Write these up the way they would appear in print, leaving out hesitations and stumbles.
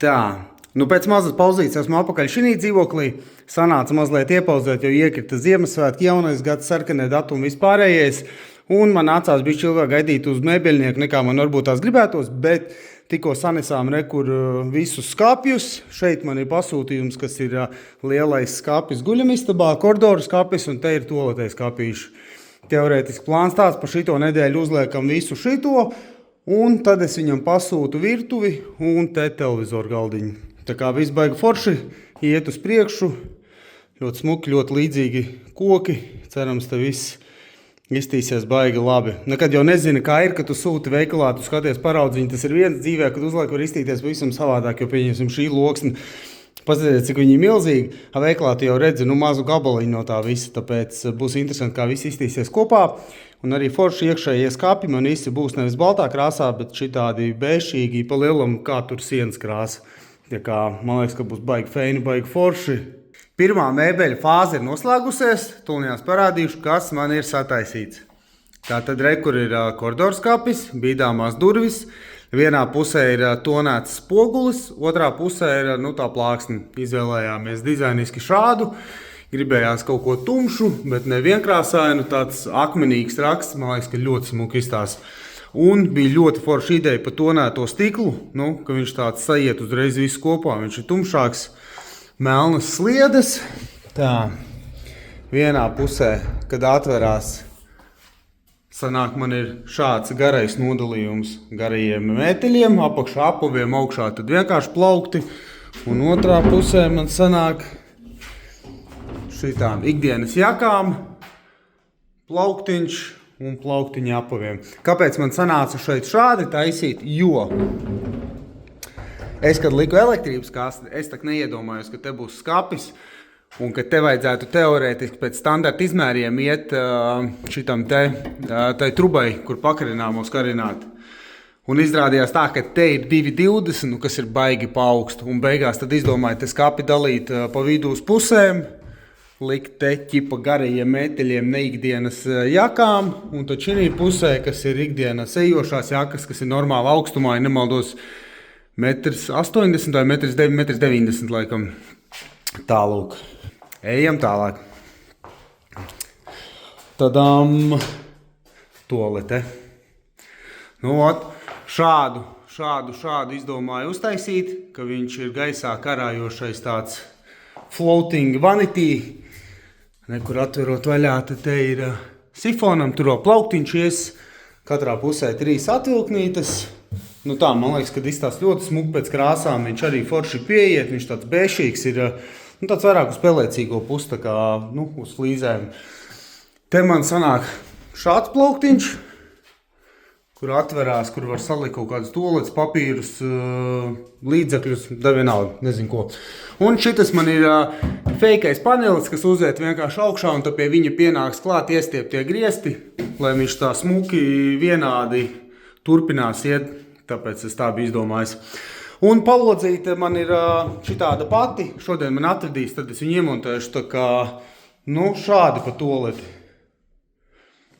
Tā, nu pēc mazas pauzītes esmu apakaļ šī dzīvoklī. Sanāca mazliet iepauzēt, jo iekrita Ziemassvētki, jaunais gads, sarkanie datumi, vispārējais. Un man nācās bišķi ilgāk gaidīt uz mēbeļnieku, nekā man varbūt tās gribētos, bet tikko sanesām rekur visus skapjus. Šeit man ir pasūtījums, kas ir lielais skapis guļamistabā, koridoru skapis, un te ir toaletē skapīši. Teorētiski plāns tāds, pa šito nedēļu uzliekam visu šito, un tad es viņam pasūtu virtuvi un te televizoru galdiņu. Tā kā viss baigi forši, iet uz priekšu, ļoti smuki, ļoti līdzīgi koki, cerams te viss iztīsies baigi labi. Nekad jau nezini, kā ir, kad tu sūti veikalā, tu skaties paraudziņu, tas ir viens dzīvē, kad uzlaik var iztīties pavisam savādāk, jo pieņemsim šī loksne. Paskatieties, cik viņi ir milzīgi. Veikalā tu jau redzi mazu gabaliņu no tā visa, tāpēc būs interesanti, kā viss iztīsies kopā. Un arī forši iekšējie skapi man visi būs nevis baltā krāsā, bet šitādi bēšīgi pa lielam, kā tur sienas krāsa. Tā kā, man liekas, ka būs baigi feini, baigi forši. Pirmā mēbeļa fāze ir noslēgusies, tūlņās parādīšu, kas man ir sataisīts. Tātad rekur ir koridoru skapis, bīdāmās durvis. Vienā pusē ir tonēts spogulis, otrā pusē ir tā plāksne. Izvēlējāmies dizainiski šādu. Gribējās kaut ko tumšu, bet ne vienkrāsainu, tāds akmenīgs raksts, man liekas, ka ļoti smuki izstās. Un bija ļoti forša ideja par tonēto stiklu, ka viņš tāds sajiet uzreiz visu kopā, viņš ir tumšāks. Melnas sliedes. Tā, vienā pusē, kad atverās, sanāk man ir šāds garais nodalījums garajiem mēteļiem, apakšā apaviem, augšā tad vienkārši plaukti. Un otrā pusē man sanāk šitām ikdienas jakām, plauktiņš un plauktiņa apaviem. Kāpēc man sanāca šeit šādi taisīt? Jo es, kad liku elektrības kasti, es tak neiedomājos, ka te būs skapis un ka te vajadzētu teorētiski pēc standarta izmēriem iet šitam tai trubai, kur pakarināmos karināt. Un izrādījās tā, ka te ir 2,20, kas ir baigi pa augstu. Un beigās tad izdomāju te skapi dalīt pa vidu uz pusēm, likt te ķipa garajiem mēteļiem neikdienas jakām, un tad šī pusē, kas ir ikdienas ejošās jakas, kas ir normāli augstumā, ja nemaldos, 1,80 vai 1,90 laikam. Tālūk. Ejam tālāk. Tadam. Toalete. Šādu izdomāju uztaisīt, ka viņš ir gaisā karājošais tāds floating vanity. Nekur atverot vaļā, tad te ir sifonam, tur vēl plauktiņš ies. Katrā pusē 3 atvilknītes. Tā, man liekas, kad izstās ļoti smuki pēc krāsām, viņš arī forši pieiet, viņš tāds bēšīgs ir, tāds vairāk uz pelēcīgo pusi, tā kā, uz flīzēm. Te man sanāk šāds plauktiņš, kur atverās, kur var salikt kaut kādus toaletes papīrus, līdzekļus, da vienalga, nezinu ko. Un šitas man ir feikais panelis, kas uziet vienkārši augšā, un tad pie viņa pienāks klāt iestiep tie griesti, lai viņš tā smuki vienādi turpinās iet. Tāpēc es tā biju izdomājis. Un palodzīte man ir šitāda pati. Šodien man atradīs, tad es viņu iemontēšu tā kā, šādi pa toleti.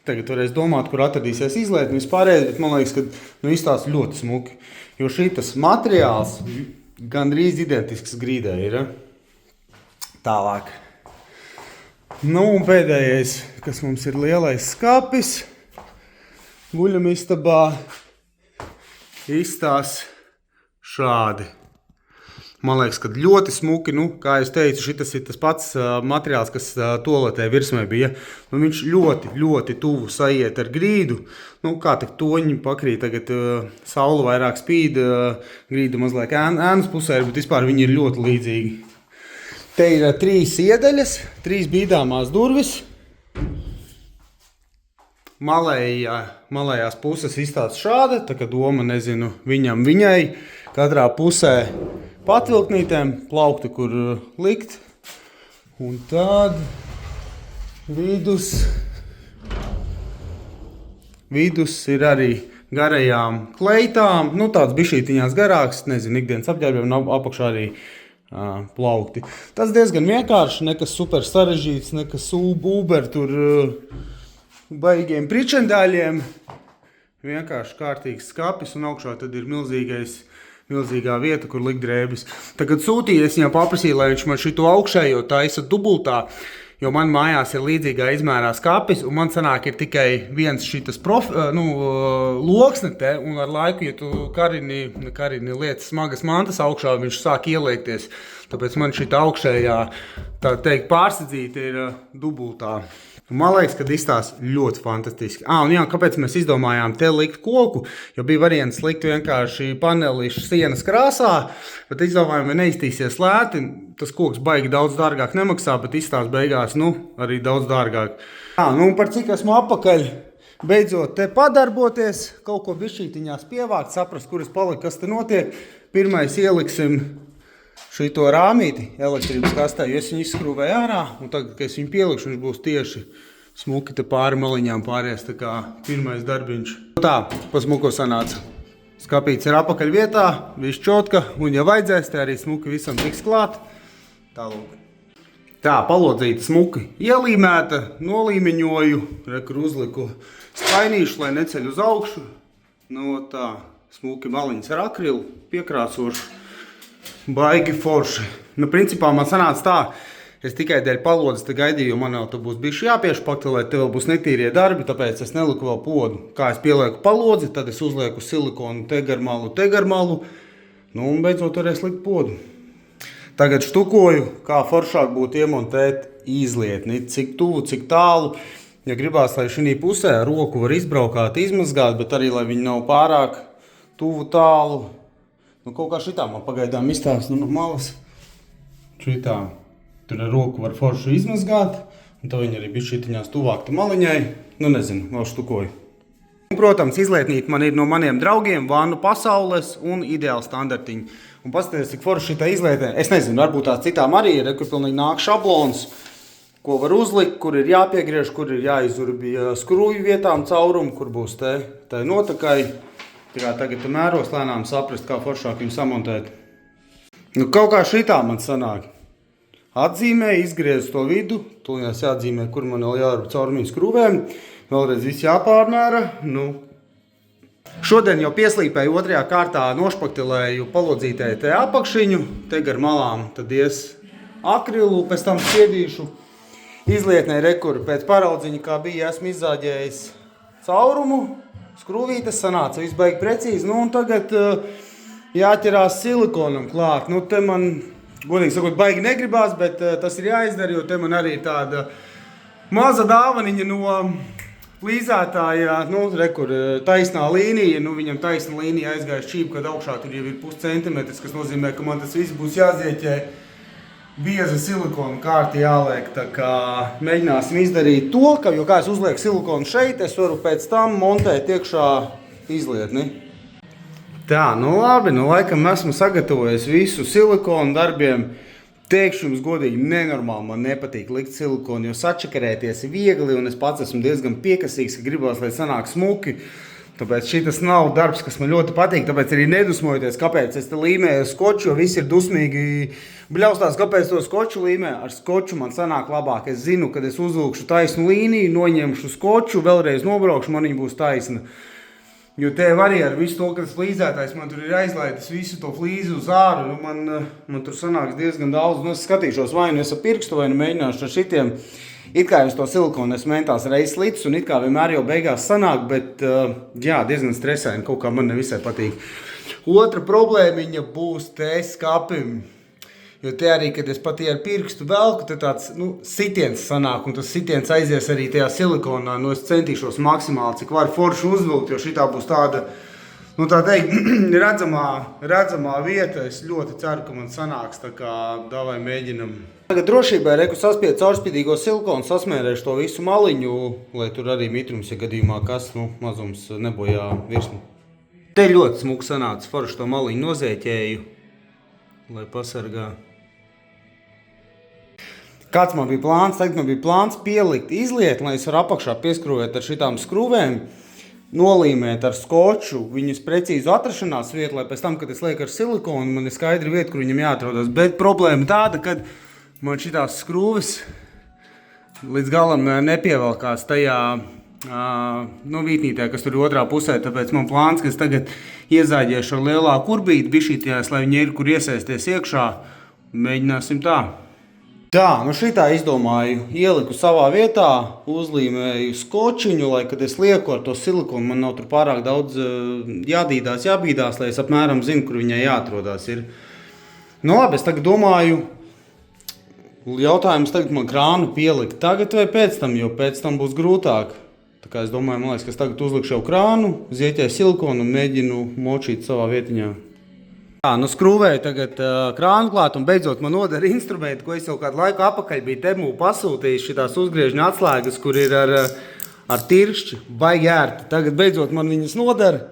Tagad varēs domāt, kur atradīsies izliet un vispārējais, bet man liekas, ka izstās ļoti smuki. Jo šitas materiāls gandrīz identisks grīdē ir. Tālāk. Un pēdējais, kas mums ir lielais skapis, guļamistabā. Izstās šādi. Man liekas, ka ļoti smuki, kā es teicu, šitas ir tas pats materiāls, kas toaletē virsmē bija. Viņš ļoti, ļoti tuvu sajiet ar grīdu. Kā tak toņi pakrīt, tagad saule vairāk spīd, grīda mazliet ēnas pusē, bet vispār viņi ir ļoti līdzīgi. Te ir 3 iedaļas, 3 bīdāmās durvis. Malējās puses izstāsta šāda, tā kā doma, nezinu, viņai, katrā pusē patvilknītēm, plaukti, kur likt, un tad vidus ir arī garajām kleitām, tāds bišķītiņās garāks, nezinu, ikdienas apģērbiem, un apakšā arī plaukti. Tas diezgan vienkārši, nekas super sarežģīts, nekas uber tur baigiem pričendāļiem. Vienkārši kārtīgs skapis un augšā tad ir milzīgais milzīgā vieta, kur likt drēbes. Tagad sūtīju, es viņam paprasīju, lai viņš man šito augšējo taisa dubultā, jo man mājās ir līdzīgā izmērā skapis, un man sanāk ir tikai viens šitas loksne te, un ar laiku, ja tu karini lietas smagas mantas augšā, viņš sāk ieliekties. Tāpēc man šita augšējā, tā teikt, pārsadzīta ir dubultā. Un man liekas, ka izstāsta ļoti fantastiski. Un jā, kāpēc mēs izdomājām te likt koku? Jo bija variants likt vienkārši panelīšu sienas krāsā, bet izdomājām, ja neiztīsies lēti, tas koks baigi daudz dārgāk nemaksā, bet izstāsta beigās, arī daudz dārgāk. Un par cik esmu apakaļ, beidzot te padarboties, kaut ko bišķītiņās pievākt, saprast, kur es paliku, kas te notiek. Pirmais ieliksim šito rāmīti elektrības kastē, jo es viņu izskrūvēju ārā, un tagad, kad es viņu pielikšu, viņš būs tieši smuki te pāri maliņām pāries, tā kā pirmais darbiņš. Tā, pa smuko sanāca. Skapīts ir apakaļ vietā, viss čotka, un ja vajadzēs, te arī smuki visam tiks klāt. Tālūk. Tā, palodzīta smuki ielīmēta, nolīmeņoju, rekur uzliku spainīšu, lai neceļ uz augšu. Tā, smuki maliņas ar akrilu, piekrāsošu. Baigi forši. Principā man sanāca tā, es tikai dēļ palodzes te gaidīju, jo man vēl te būs bišķi jāpiešpakta, lai te vēl būs netīrie darbi, tāpēc es neliku vēl podu. Kā es pielieku palodzi, tad es uzlieku silikonu tegarmalu, un beidzot varēs likt podu. Tagad štukoju, kā foršāk būtu iemontēt izlietni, cik tuvu, cik tālu. Ja gribās, lai šī pusē roku var izbraukāt, izmazgāt, bet arī, lai viņi nav pārāk tuvu tālu. Kaut kā šitā man pagaidām izstāsta no malas. Šitā. Tur ar roku var forši izmazgāt. Un tā viņa arī bišķītiņās tuvāk te maliņai. Nezinu, vēl štukoju. Protams, izlietnīt man ir no maniem draugiem, Vannu pasaules un ideāli standartiņi. Un paskaties, cik forši šitā izlietē. Es nezinu, varbūt tās citām arī ir, kur pilnīgi nāk šablons, ko var uzlikt, kur ir jāpiegriež, kur ir jāizurbja skrūju vietām caurumu, kur būs te notakai. Tagad mēros lēnām saprast, kā foršāk viņu samontēt. Kaut kā šitā man sanāk. Atzīmē, izgriez to vidu, tūlījās jāatzīmē, kur man vēl jārub caurumiņu skrūvēm. Vēlreiz viss jāpārmēra. Šodien jau pieslīpēju otrajā kārtā nošpaktilēju palodzītē te apakšiņu, te gar malām, tad ies akrilu, pēc tam spiedīšu. Izlietnē rekur pēc paraudziņa, kā bija, esmu izzāģējis caurumu. Skrūvītes sanāca, viss baigi precīzi, un tagad jāķerās silikonam klāt. Te man, godīgi sakot, baigi negribās, bet tas ir jāizdara, jo te man arī ir tāda maza dāvaniņa no flīzētāja, rekur taisnā līnija, viņam taisna līnija aizgāja šķību, kad augšā tur jau ir puscentimetrs, kas nozīmē, ka man tas viss būs jāzieķē. Bieza silikona kārti jāliek, tā kā mēģināsim izdarīt to, jo kā es uzlieku silikonu šeit, es varu pēc tam montēt iekšā izlietni. Tā, labi, laikam esmu sagatavojis visu silikonu darbiem. Teikšu jums godīgi, nenormāli man nepatīk likt silikonu, jo sačakarēties ir viegli, un es pats esmu diezgan piekasīgs, ka gribos, lai sanāk smuki. Tāpēc šitas nav darbs, kas man ļoti patīk, tāpēc arī nedusmojoties, kāpēc es te līmēju skoču, jo visi ir dusmīgi bļaustās, kāpēc to skoču līmē. Ar skoču man sanāk labāk. Es zinu, kad es uzvilkšu taisnu līniju, noņemšu skoču, vēlreiz nobraukšu, man viņa būs taisna. Jo te arī ar visu to, kas flīzētājs man tur ir aizlaidis visu to flīzi uz āru, man tur sanāks diezgan daudz. Es skatīšos vai nu es ar pirkstu, vai nu mēģināšu ar šitiem. It kā es to silikonu esmu mentās reizes līdz, un it kā vienmēr jau beigās sanāk, bet diezgan stresēni, kaut kā man nevisai patīk. Otra problēmiņa būs te skapim, jo te arī, kad es pat ar pirkstu velku, te tāds sitiens sanāk, un tas sitiens aizies arī tajā silikonā, es centīšos maksimāli, cik var forši uzvilkt, jo šitā būs tāda, tā teikt, redzamā vieta. Es ļoti ceru, ka man sanāks, tā kā davai mēģinam. Tagad drošībai reku saspied caurspīdīgo silikonu, sasmērēšu to visu maliņu, lai tur arī mitrums, ja gadījumā kas, mazums nebojā virsmu. Te ļoti smuki sanāca, forši to maliņu nozēķēju, lai pasargā. Kāds man bija plāns? Tagad man bija plāns pielikt izlietni, lai es varu apakšā pieskrūvēt ar šitām skrūvēm, nolīmēt ar skoču viņus precīzu atrašanās vietu, lai pēc tam, kad es lieku ar silikonu, man ir skaidra vieta, kur viņam jāatrodas. Bet problēma tāda, kad man šitās skrūves līdz galam nepievelkās tajā vītnītē, kas tur otrā pusē, tāpēc man plāns, ka es tagad iezāģiešu ar lielāku kurbīti bišķītījās, lai viņi ir, kur iesaisties iekšā. Mēģināsim tā. Tā, šitā izdomāju, ieliku savā vietā, uzlīmēju skočiņu, lai, kad es lieku ar to silikonu, man nav tur pārāk daudz jābīdās, lai es apmēram zinu, kur viņai jāatrodās ir. Labi, es tagad domāju, jautājums tagad man krānu pielikt tagad vai pēc tam, jo pēc tam būs grūtāk. Tā kā es domāju, man liekas, ka es tagad uzlikšu jau krānu, zieķēju silikonu un mēģinu močīt savā vietiņā. Tā, skrūvēju tagad krānu klāt un beidzot man noder instrumenti, ko es jau kādu laiku apakaļ biju Temu pasūtījis, šitās uzgriežņa atslēgas, kur ir ar tiršķi, baigi ērti. Tagad beidzot man viņas noder.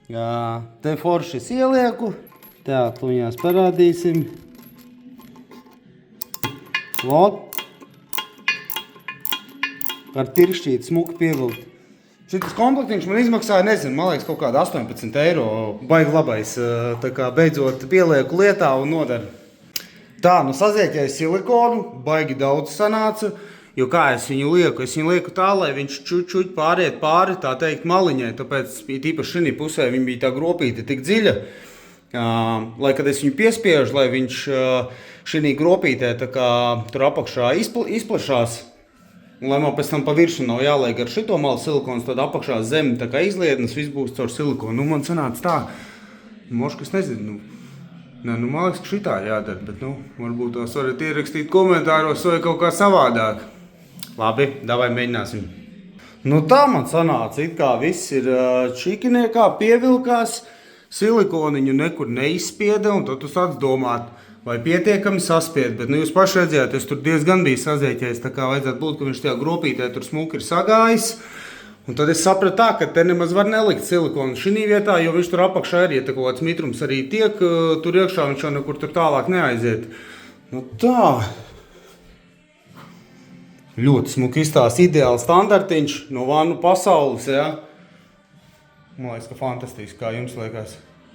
Te foršis ielieku. Tā, tuņās parādīsim. Lot. Ar tiršķīti smuki pievilkt. Šitas komplektiņš man izmaksāja, nezinu, man liekas, kaut kāda 18 eiro, baigi labais, tā kā beidzot pielieku lietā un noder. Tā, sazieķēju silikonu, baigi daudz sanāca, jo kā es viņu lieku tā, lai viņš čuķ pāriet pāri, tā teikt, maliņai, tāpēc tīpaši šī pusē viņa bija tā gropīta tik dziļa, lai kad es viņu piespiežu, lai viņš šī gropītē tā kā tur apakšā izplašās. Un, lai man pēc tam pa viršu nav jāliek ar šito malu silikonu, tad apakšā zemi tā kā izliednes, viss būs caur silikonu. Man sanāca tā, moška, es nezinu, man liekas, ka šitā jādara, bet, varbūt tos varat ierakstīt komentāros vai kaut kā savādāk. Labi, davai mēģināsim. Tā man sanāca, it kā viss ir čikiniekā, pievilkās, silikoniņu nekur neizspieda, un tad tu sāc domāt, vai pietiekami saspied, bet jūs paši redzējāt, es tur diezgan biju sazieķējis, tā kā vajadzētu būt, ka viņš tajā gropītē tur smuki ir sagājis. Un tad es sapratu tā, ka te nemaz var nelikt silikonu šī vietā, jo viņš tur apakšā ir, ja tā kaut kāds mitrums arī tiek, tur iekšā viņš jau nekur tur tālāk neaiziet. Tā. Ļoti smuki izstās, ideāls standartiņš no vannu pasaules, ja? Man liekas, ka fantastiski, kā jums liekas.